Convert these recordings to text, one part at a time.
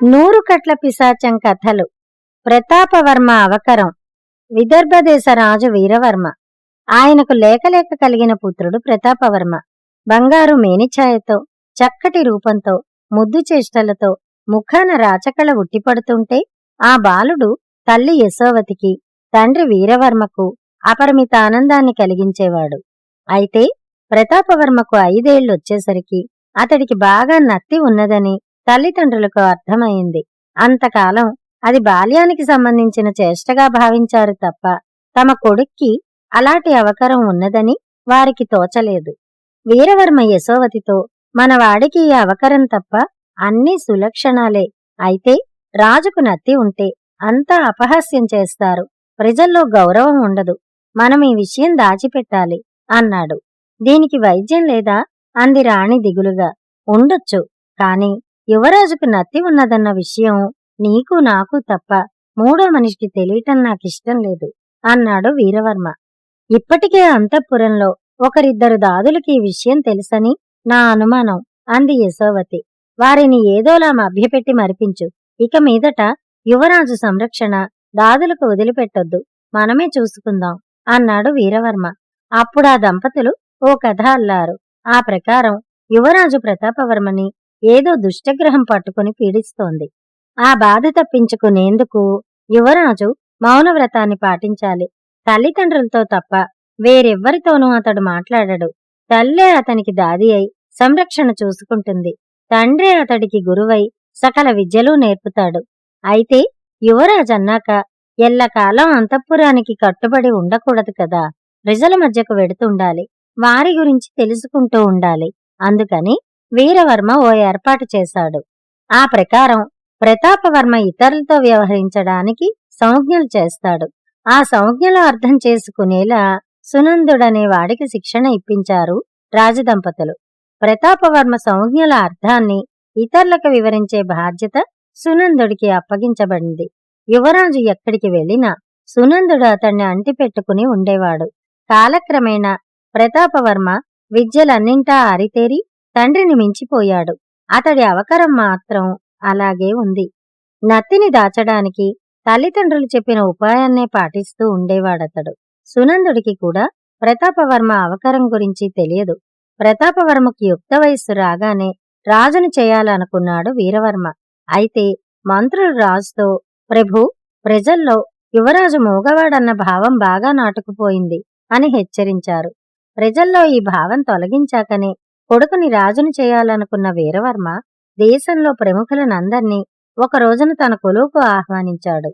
నూరు కట్ల పిశాచం కథలు. ప్రతాపవర్మ అవకరం. విదర్భదేశ రాజు వీరవర్మ. ఆయనకు లేకలేక కలిగిన పుత్రుడు ప్రతాపవర్మ. బంగారు మేనిఛాయతో, చక్కటి రూపంతో, ముద్దు చేష్టలతో, ముఖాన రాచకళ ఉట్టిపడుతుంటే ఆ బాలుడు తల్లి యశోవతికి, తండ్రి వీరవర్మకు అపరిమిత ఆనందాన్ని కలిగించేవాడు. అయితే ప్రతాపవర్మకు 5 ఏళ్లొచ్చేసరికి అతడికి బాగా నత్తి ఉన్నదని తల్లిదండ్రులకు అర్థమైంది. అంతకాలం అది బాల్యానికి సంబంధించిన చేష్టగా భావించారు తప్ప తమ కొడుక్కి అలాంటి అవకరం ఉన్నదని వారికి తోచలేదు. వీరవర్మ యశోవతితో, మనవాడికి ఈ అవకరం తప్ప అన్నీ సులక్షణాలే, అయితే రాజుకు నత్తి ఉంటే అంతా అపహాస్యం చేస్తారు, ప్రజల్లో గౌరవం ఉండదు, మనం ఈ విషయం దాచిపెట్టాలి అన్నాడు. దీనికి వైద్యం లేదా అంది రాణి దిగులుగా. ఉండొచ్చు, కాని యువరాజుకు నత్తి ఉన్నదన్న విషయం నీకు నాకు తప్ప మూడో మనిషికి తెలియటం నాకిష్టం లేదు అన్నాడు వీరవర్మ. ఇప్పటికే అంతఃపురంలో ఒకరిద్దరు దాదులకి ఈ విషయం తెలుసని నా అనుమానం అంది యశోవతి. వారిని ఏదోలా మభ్యపెట్టి మరిపించు. ఇక మీదట యువరాజు సంరక్షణ దాదులకు వదిలిపెట్టొద్దు, మనమే చూసుకుందాం అన్నాడు వీరవర్మ. అప్పుడా దంపతులు ఓ కథ అల్లారు. ఆ ప్రకారం యువరాజు ప్రతాపవర్మని ఏదో దుష్టగ్రహం పట్టుకుని పీడిస్తోంది. ఆ బాధ తప్పించుకునేందుకు యువరాజు మౌనవ్రతాన్ని పాటించాలి. తల్లిదండ్రులతో తప్ప వేరెవ్వరితోనూ అతడు మాట్లాడడు. తల్లే అతనికి దాది అయి సంరక్షణ చూసుకుంటుంది. తండ్రే అతడికి గురువై సకల విద్యలు నేర్పుతాడు. అయితే యువరాజన్నాక ఎల్లకాలం అంతఃపురానికి కట్టుబడి ఉండకూడదు కదా, ప్రజల మధ్యకు వెడుతుండాలి, వారి గురించి తెలుసుకుంటూ ఉండాలి. అందుకని వీరవర్మ ఓ ఏర్పాటు చేశాడు. ఆ ప్రకారం ప్రతాపవర్మ ఇతరులతో వ్యవహరించడానికి సంజ్ఞలు చేస్తాడు. ఆ సంజ్ఞలు అర్థం చేసుకునేలా సునందుడనే వాడికి శిక్షణ ఇప్పించారు రాజదంపతులు. ప్రతాపవర్మ సంజ్ఞల అర్థాన్ని ఇతరులకు వివరించే బాధ్యత సునందుడికి అప్పగించబడింది. యువరాజు ఎక్కడికి వెళ్ళినా సునందుడు అతన్ని అంటిపెట్టుకుని ఉండేవాడు. కాలక్రమేణా ప్రతాపవర్మ విద్యలన్నింటా ఆరితేరి తండ్రిని మించిపోయాడు. అతడి అవకరం మాత్రం అలాగే ఉంది. నత్తిని దాచడానికి తల్లిదండ్రులు చెప్పిన ఉపాయాన్నే పాటిస్తూ ఉండేవాడతడు. సునందుడికి కూడా ప్రతాపవర్మ అవకరం గురించి తెలియదు. ప్రతాపవర్మకి యుక్త వయస్సు రాగానే రాజును చేయాలనుకున్నాడు వీరవర్మ. అయితే మంత్రులు రాజుతో, ప్రభూ, ప్రజల్లో యువరాజు మూగవాడన్న భావం బాగా నాటుకుపోయింది అని హెచ్చరించారు. ప్రజల్లో ఈ భావం తొలగించాకనే కొడుకుని రాజును చేయాలనుకున్న వీరవర్మ దేశంలో ప్రముఖులనందర్నీ ఒక రోజున తన కొలువుకు ఆహ్వానించాడు.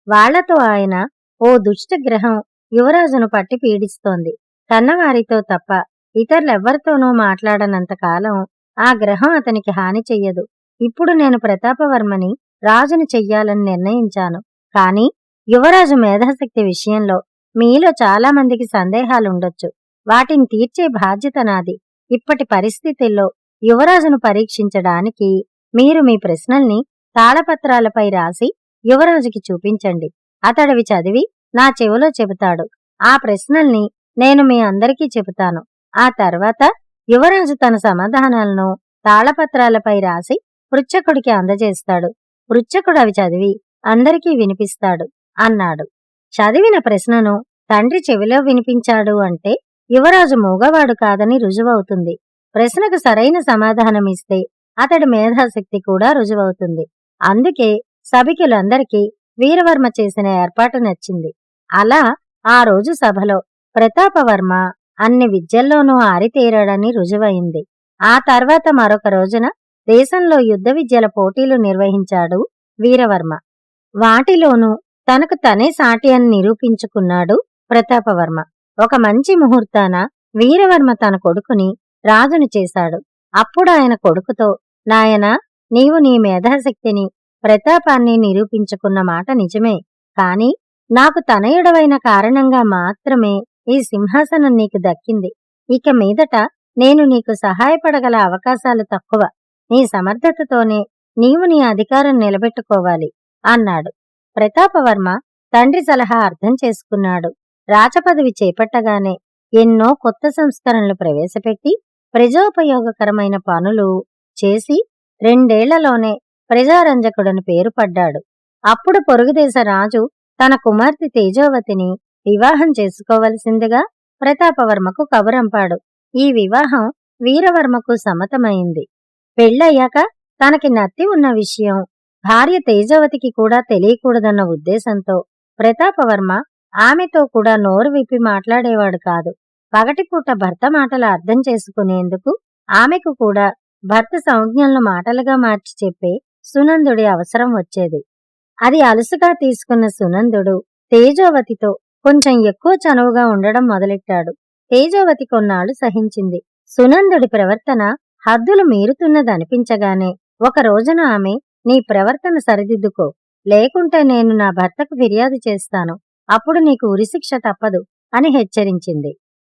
వాళ్లతో ఆయన, ఓ దుష్టగ్రహం యువరాజును పట్టి పీడిస్తోంది. కన్నవారితో తప్ప ఇతరులెవ్వరితోనూ మాట్లాడనంతకాలం ఆ గ్రహం అతనికి హాని చెయ్యదు. ఇప్పుడు నేను ప్రతాపవర్మని రాజును చెయ్యాలని నిర్ణయించాను. కాని యువరాజు మేధాశక్తి విషయంలో మీలో చాలామందికి సందేహాలుండొచ్చు. వాటిని తీర్చే బాధ్యత నాది. ఇప్పటి పరిస్థితుల్లో యువరాజును పరీక్షించడానికి మీరు మీ ప్రశ్నల్ని తాళపత్రాలపై రాసి యువరాజుకి చూపించండి. అతడివి చదివి నా చెవిలో చెబుతాడు. ఆ ప్రశ్నల్ని నేను మీ అందరికీ చెబుతాను. ఆ తర్వాత యువరాజు తన సమాధానాలను తాళపత్రాలపై రాసి పృచ్ఛకుడికి అందజేస్తాడు. పృచ్ఛకుడు అవి చదివి అందరికీ వినిపిస్తాడు అన్నాడు. చదివిన ప్రశ్నను తండ్రి చెవిలో వినిపించాడు అంటే యువరాజు మూగవాడు కాదని రుజువవుతుంది. ప్రశ్నకు సరైన సమాధానమిస్తే అతడి మేధాశక్తి కూడా రుజువవుతుంది. అందుకే సభికులందరికీ వీరవర్మ చేసిన ఏర్పాటు నచ్చింది. అలా ఆ రోజు సభలో ప్రతాపవర్మ అన్ని విద్యల్లోనూ ఆరితేరాడని రుజువైంది. ఆ తర్వాత మరొక రోజున దేశంలో యుద్ధ విద్యల పోటీలు నిర్వహించాడు వీరవర్మ. వాటిలోనూ తనకు తనే సాటి అని నిరూపించుకున్నాడు ప్రతాపవర్మ. ఒక మంచి ముహూర్తాన వీరవర్మ తన కొడుకుని రాజును చేశాడు. అప్పుడు ఆయన కొడుకుతో, నాయనా, నీవు నీ మేధాశక్తిని, ప్రతాపాన్ని నిరూపించుకున్న మాట నిజమే, కాని నాకు తనయుడవైన కారణంగా మాత్రమే ఈ సింహాసనం నీకు దక్కింది. ఇక మీదట నేను నీకు సహాయపడగల అవకాశాలు తక్కువ. నీ సమర్థతతోనే నీవు నీ అధికారం నిలబెట్టుకోవాలి అన్నాడు. ప్రతాపవర్మ తండ్రి సలహా అర్థం చేసుకున్నాడు. రాజపదవి చేపట్టగానే ఎన్నో కొత్త సంస్కరణలు ప్రవేశపెట్టి ప్రజోపయోగకరమైన పనులు చేసి 2 ఏళ్లలోనే ప్రజారంజకుడని పేరు పడ్డాడు. అప్పుడు పొరుగుదేశ రాజు తన కుమార్తె తేజోవతిని వివాహం చేసుకోవలసిందిగా ప్రతాపవర్మకు కబురంపాడు. ఈ వివాహం వీరవర్మకు సమ్మతమైంది. పెళ్ళయ్యాక తనకి నత్తి ఉన్న విషయం భార్య తేజవతికి కూడా తెలియకూడదన్న ఉద్దేశంతో ప్రతాపవర్మ ఆమెతో కూడా నోరు విప్పి మాట్లాడేవాడు కాదు. పగటిపూట భర్త మాటలు అర్థం చేసుకునేందుకు ఆమెకు కూడా భర్త సంజ్ఞలను మాటలుగా మార్చి చెప్పే సునందుడి అవసరం వచ్చేది. అది అలుసుగా తీసుకున్న సునందుడు తేజోవతితో కొంచెం ఎక్కువ చనువుగా ఉండడం మొదలెట్టాడు. తేజోవతి కొన్నాళ్లు సహించింది. సునందుడి ప్రవర్తన హద్దులు మీరుతున్నదనిపించగానే ఒక రోజున ఆమె, నీ ప్రవర్తన సరిదిద్దుకో, లేకుంటే నేను నా భర్తకు ఫిర్యాదు చేస్తాను, అప్పుడు నీకు ఉరిశిక్ష తప్పదు అని హెచ్చరించింది.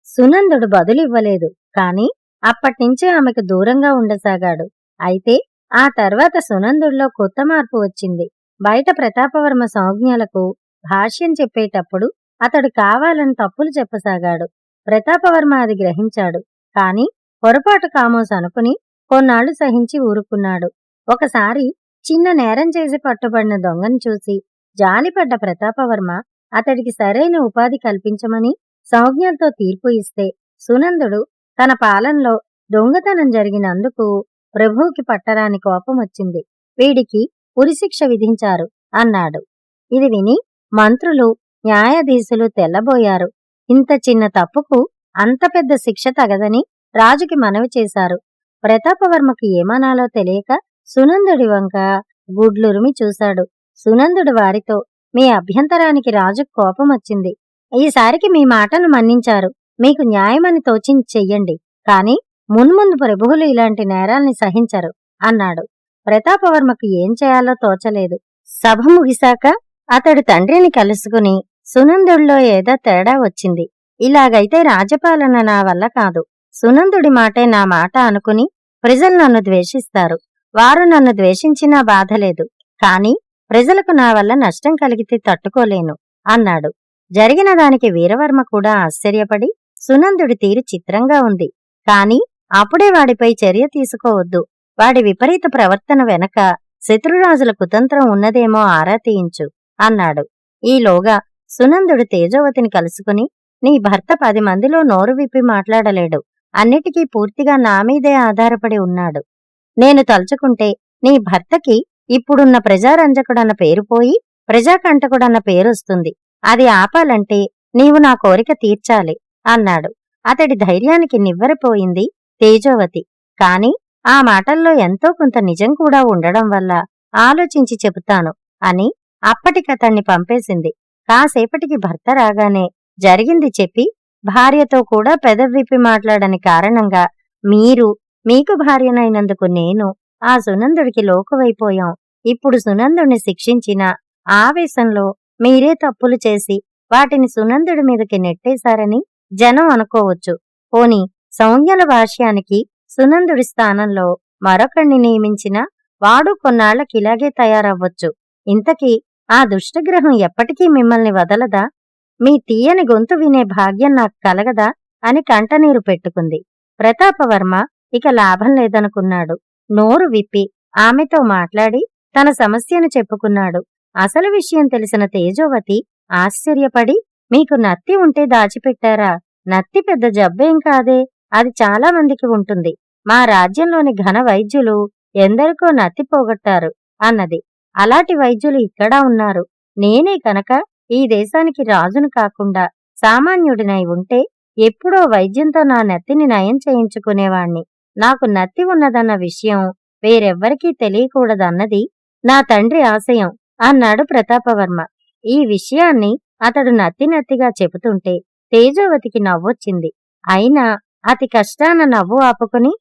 సునందుడు బదులివ్వలేదు. కాని అప్పట్నుంచే ఆమెకు దూరంగా ఉండసాగాడు. అయితే ఆ తర్వాత సునందుడిలో కొత్త మార్పు వచ్చింది. బయట ప్రతాపవర్మ సంజ్ఞలకు భాష్యం చెప్పేటప్పుడు అతడు కావాలని తప్పులు చెప్పసాగాడు. ప్రతాపవర్మ అది గ్రహించాడు. కాని పొరపాటు కామోస్ అనుకుని కొన్నాళ్లు సహించి ఊరుకున్నాడు. ఒకసారి చిన్న నేరం చేసి పట్టుబడిన దొంగను చూసి జాలిపడ్డ ప్రతాపవర్మ అతడికి సరైన ఉపాధి కల్పించమని సంజ్ఞలతో తీర్పు ఇస్తే సునందుడు తన పాలనలో దొంగతనం జరిగినందుకు ప్రభువుకి పట్టరాని కోపం వచ్చింది. వీడికి ఉరిశిక్ష విధించారు అన్నాడు. ఇది విని మంత్రులు, న్యాయాధీశులు తెల్లబోయారు. ఇంత చిన్న తప్పుకు అంత పెద్ద శిక్ష తగదని రాజుకి మనవి చేశారు. ప్రతాపవర్మకి ఏమనాలో తెలియక సునందుడి వంక గుడ్లురిమి చూశాడు. సునందుడు వారితో, మీ అభ్యంతరానికి రాజుకు కోపం వచ్చింది. ఈసారికి మీ మాటను మన్నించారు. మీకు న్యాయమని తోచింది చెయ్యండి. కాని మున్ముందు ప్రభువులు ఇలాంటి నేరాల్ని సహించరు అన్నాడు. ప్రతాపవర్మకు ఏం చేయాలో తోచలేదు. సభ ముగిశాక అతడు తండ్రిని కలుసుకుని, సునందుడిలో ఏదో తేడా వచ్చింది. ఇలాగైతే రాజపాలన నా వల్ల కాదు. సునందుడి మాటే నా మాట అనుకుని ప్రజలు నన్ను ద్వేషిస్తారు. వారు నన్ను ద్వేషించినా బాధలేదు. కాని ప్రజలకు నా వల్ల నష్టం కలిగితే తట్టుకోలేను అన్నాడు. జరిగిన దానికి వీరవర్మ కూడా ఆశ్చర్యపడి, సునందుడి తీరు చిత్రంగా ఉంది. కాని అప్పుడే వాడిపై చర్య తీసుకోవద్దు. వాడి విపరీత ప్రవర్తన వెనక శత్రురాజుల కుతంత్రం ఉన్నదేమో ఆరా తీయించు అన్నాడు. ఈలోగా సునందుడు తేజోవతిని కలుసుకుని, నీ భర్త 10 మందిలో నోరు విప్పి మాట్లాడలేడు. అన్నిటికీ పూర్తిగా నా మీదే ఆధారపడి ఉన్నాడు. నేను తలుచుకుంటే నీ భర్తకి ఇప్పుడున్న ప్రజారంజకుడన్న పేరు పోయి ప్రజాకంటకుడన్న పేరొస్తుంది. అది ఆపాలంటే నీవు నా కోరిక తీర్చాలి అన్నాడు. అతడి ధైర్యానికి నివ్వెరపోయింది తేజోవతి. కాని ఆ మాటల్లో ఎంతో కొంత నిజం కూడా ఉండడం వల్ల ఆలోచించి చెబుతాను అని అప్పటికతన్ని పంపేసింది. కాసేపటికి భర్త రాగానే జరిగింది చెప్పి, భార్యతో కూడా పెదవిప్పి మాట్లాడని కారణంగా మీకు భార్యనైనందుకు నేను ఆ సునందుడికి లోకువైపోయాం. ఇప్పుడు సునందుడిని శిక్షించిన ఆవేశంలో మీరే తప్పులు చేసి వాటిని సునందుడి మీదకి నెట్టేశారని జనం అనుకోవచ్చు. పోని సంజ్ఞల భాష్యానికి సునందుడి స్థానంలో మరొకణ్ణి నియమించిన వాడు కొన్నాళ్లకిలాగే తయారవ్వచ్చు. ఇంతకీ ఆ దుష్టగ్రహం ఎప్పటికీ మిమ్మల్ని వదలదా? మీ తీయని గొంతు వినే భాగ్యం నాకు కలగదా అని కంటనీరు పెట్టుకుంది. ప్రతాపవర్మ ఇక లాభం లేదనుకున్నాడు. నోరు విప్పి ఆమెతో మాట్లాడి తన సమస్యను చెప్పుకున్నాడు. అసలు విషయం తెలిసిన తేజోవతి ఆశ్చర్యపడి, మీకు నత్తి ఉంటే దాచిపెట్టారా? నత్తి పెద్ద జబ్బేం కాదే, అది చాలా మందికి ఉంటుంది. మా రాజ్యంలోని ఘన వైద్యులు ఎందరికో నత్తి పోగొట్టారు అన్నది. అలాంటి వైద్యులు ఇక్కడా ఉన్నారు. నేనే కనుక ఈ దేశానికి రాజును కాకుండా సామాన్యుడినై ఉంటే ఎప్పుడో వైద్యంతో నా నత్తిని నయం చేయించుకునేవాణ్ణి. నాకు నత్తి ఉన్నదన్న విషయం వేరెవ్వరికీ తెలియకూడదన్నది నా తండ్రి ఆశయం అన్నాడు ప్రతాపవర్మ. ఈ విషయాన్ని అతడు నత్తినత్తిగా చెబుతుంటే తేజోవతికి నవ్వొచ్చింది. అయినా అతి కష్టాన నవ్వు ఆపుకుని,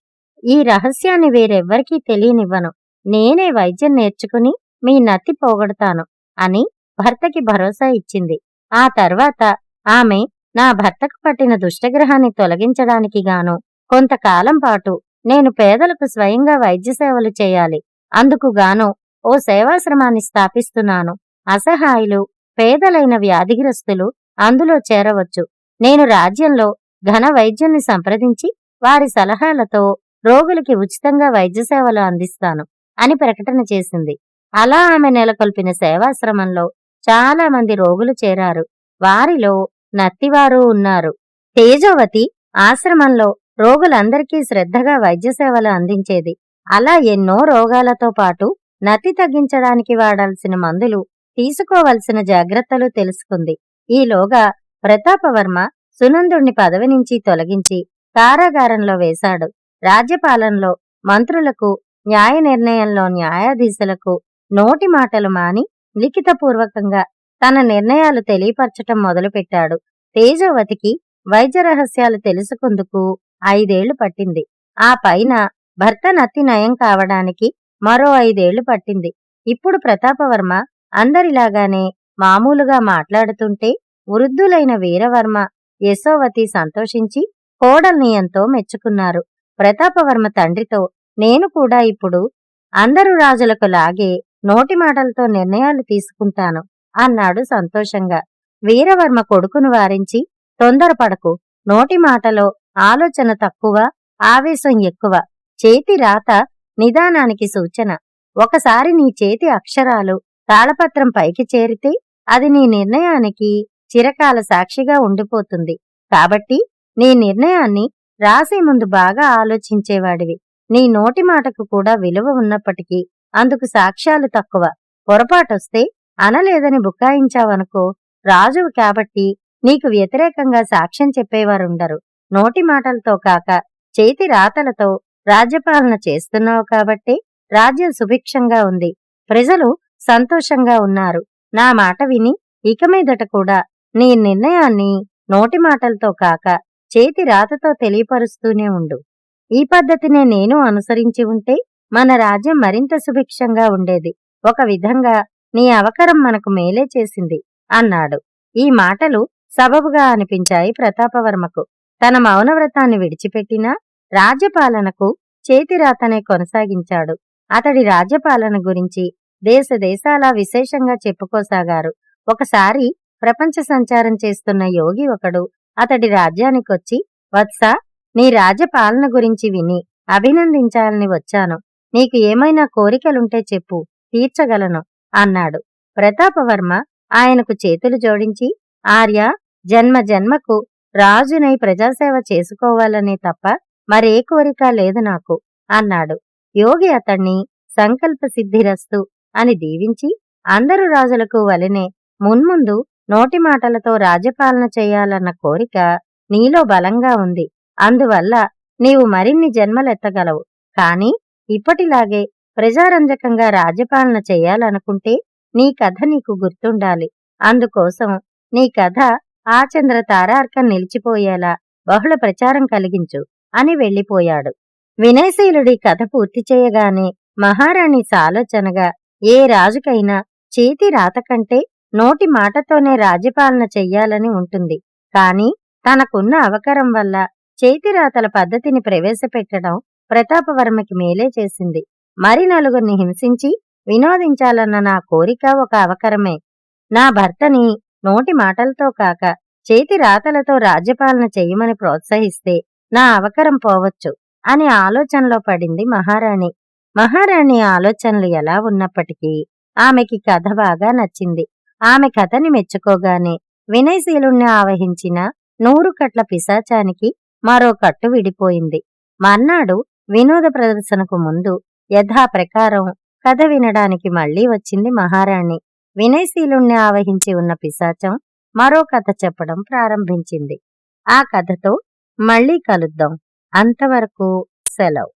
ఈ రహస్యాన్ని వేరెవ్వరికీ తెలియనివ్వను. నేనే వైద్యం నేర్చుకుని మీ నత్తి పోగొడతాను అని భర్తకి భరోసా ఇచ్చింది. ఆ తర్వాత ఆమె నా భర్తకు పట్టిన దుష్టగ్రహాన్ని తొలగించడానికి గాను కొంతకాలం పాటు నేను పేదలకు స్వయంగా వైద్య సేవలు చేయాలి. అందుకుగాను ఓ సేవాశ్రమాన్ని స్థాపిస్తున్నాను. అసహాయులు, పేదలైన వ్యాధిగ్రస్తులు అందులో చేరవచ్చు. నేను రాజ్యంలో ఘన వైద్యుల్ని సంప్రదించి వారి సలహాలతో రోగులకి ఉచితంగా వైద్య సేవలు అందిస్తాను అని ప్రకటన చేసింది. అలా ఆమె నెలకొల్పిన సేవాశ్రమంలో చాలా మంది రోగులు చేరారు. వారిలో నత్తివారు ఉన్నారు. తేజోవతి ఆశ్రమంలో రోగులందరికీ శ్రద్ధగా వైద్య సేవలు అందించేది. అలా ఎన్నో రోగాలతో పాటు నత్తి తగ్గించడానికి వాడాల్సిన మందులు, తీసుకోవలసిన జాగ్రత్తలు తెలుసుకుంది. ఈలోగా ప్రతాపవర్మ సునందుణ్ణి పదవి నుంచి తొలగించి కారాగారంలో వేశాడు. రాజ్యపాలనలో మంత్రులకు, న్యాయ నిర్ణయంలో న్యాయాధీశులకు నోటి మాటలు మాని లిఖితపూర్వకంగా తన నిర్ణయాలు తెలియపరచటం మొదలుపెట్టాడు. తేజోవతికి వైద్య రహస్యాలు తెలుసుకుందుకు 5 ఏళ్లు పట్టింది. ఆ పైన భర్త నత్తి నయం కావడానికి మరో 5 ఏళ్లు పట్టింది. ఇప్పుడు ప్రతాపవర్మ అందరిలాగానే మామూలుగా మాట్లాడుతుంటే వృద్ధులైన వీరవర్మ, యశోవతి సంతోషించి కోడల్ని ఎంతో మెచ్చుకున్నారు. ప్రతాపవర్మ తండ్రితో, నేను కూడా ఇప్పుడు అందరు రాజులకు లాగే నోటి మాటలతో నిర్ణయాలు తీసుకుంటాను అన్నాడు సంతోషంగా. వీరవర్మ కొడుకును వారించి, తొందరపడకు, నోటి మాటలో ఆలోచన తక్కువ, ఆవేశం ఎక్కువ. చేతి రాత నిదానానికి సూచన. ఒకసారి నీ చేతి అక్షరాలు తాళపత్రం పైకి చేరితే అది నీ నిర్ణయానికి చిరకాల సాక్షిగా ఉండిపోతుంది. కాబట్టి నీ నిర్ణయాన్ని రాసే ముందు బాగా ఆలోచించేవాడివి. నీ నోటి మాటకు కూడా విలువ ఉన్నప్పటికీ అందుకు సాక్ష్యాలు తక్కువ. పొరపాటొస్తే అనలేదని బుకాయించావనుకో, రాజువు కాబట్టి నీకు వ్యతిరేకంగా సాక్ష్యం చెప్పేవారుండరు. నోటి మాటలతో కాక చేతి రాతలతో రాజ్యపాలన చేస్తున్నావు కాబట్టే రాజ్యం సుభిక్షంగా ఉంది. ప్రజలు సంతోషంగా ఉన్నారు. నా మాట విని ఇక మీదట కూడా నీ నిర్ణయాన్ని నోటి మాటలతో కాక చేతి రాతతో తెలియపరుస్తూనే ఉండు. ఈ పద్ధతినే నేను అనుసరించి ఉంటే మన రాజ్యం మరింత సుభిక్షంగా ఉండేది. ఒక విధంగా నీ అవకరం మనకు మేలే చేసింది అన్నాడు. ఈ మాటలు సబబుగా అనిపించాయి ప్రతాపవర్మకు. తన మౌనవ్రతాన్ని విడిచిపెట్టినా రాజ్యపాలనకు చేతిరాతనే కొనసాగించాడు. అతడి రాజ్యపాలన గురించి దేశ దేశాలా విశేషంగా చెప్పుకోసాగారు. ఒకసారి ప్రపంచ సంచారం చేస్తున్న యోగి ఒకడు అతడి రాజ్యానికొచ్చి, వత్సా, నీ రాజ్యపాలన గురించి విని అభినందించాలని వచ్చాను. నీకు ఏమైనా కోరికలుంటే చెప్పు, తీర్చగలను అన్నాడు. ప్రతాపవర్మ ఆయనకు చేతులు జోడించి, ఆర్య, జన్మ జన్మకు రాజునై ప్రజాసేవ చేసుకోవాలనే తప్ప మరే కోరిక లేదు నాకు అన్నాడు. యోగి అతణ్ణి సంకల్ప సిద్ధిరస్తు అని దీవించి, అందరు రాజులకు వలెనే మున్ముందు నోటి మాటలతో రాజ్యపాలన చేయాలన్న కోరిక నీలో బలంగా ఉంది. అందువల్ల నీవు మరిన్ని జన్మలెత్తగలవు. కాని ఇప్పటిలాగే ప్రజారంజకంగా రాజ్యపాలన చేయాలనుకుంటే నీ కథ నీకు గుర్తుండాలి. అందుకోసం నీ కథ ఆచంద్ర తారార్కం నిలిచిపోయేలా బహుళ ప్రచారం కలిగించు అని వెళ్ళిపోయాడు. వినయశీలుడి కథ పూర్తి చేయగానే మహారాణి సాలోచనగా, ఏ రాజుకైనా చేతి రాత కంటే నోటి మాటతోనే రాజ్యపాలన చెయ్యాలని ఉంటుంది. కాని తనకున్న అవకరం వల్ల చేతిరాతల పద్ధతిని ప్రవేశపెట్టడం ప్రతాపవర్మకి మేలే చేసింది. మరి నలుగురిని హింసించి వినోదించాలన్న నా కోరిక ఒక అవకరమే. నా భర్తని నోటి మాటలతో కాక చేతి రాతలతో రాజ్యపాలన చెయ్యమని ప్రోత్సహిస్తే నా అవకరం పోవచ్చు అని ఆలోచనలో పడింది మహారాణి. మహారాణి ఆలోచనలు ఎలా ఉన్నప్పటికీ ఆమెకి కథ బాగా నచ్చింది. ఆమె కథని మెచ్చుకోగానే వినయశీలుణ్ణి ఆవహించిన 100 కట్ల పిశాచానికి మరో కట్టు విడిపోయింది. మర్నాడు వినోద ప్రదర్శనకు ముందు యథాప్రకారం కథ వినడానికి మళ్లీ వచ్చింది మహారాణి. వినయశీలుణ్ణి ఆవహించి ఉన్న పిశాచం మరో కథ చెప్పడం ప్రారంభించింది. ఆ కథతో మళ్లీ కలుద్దాం. అంతవరకు సెలవు.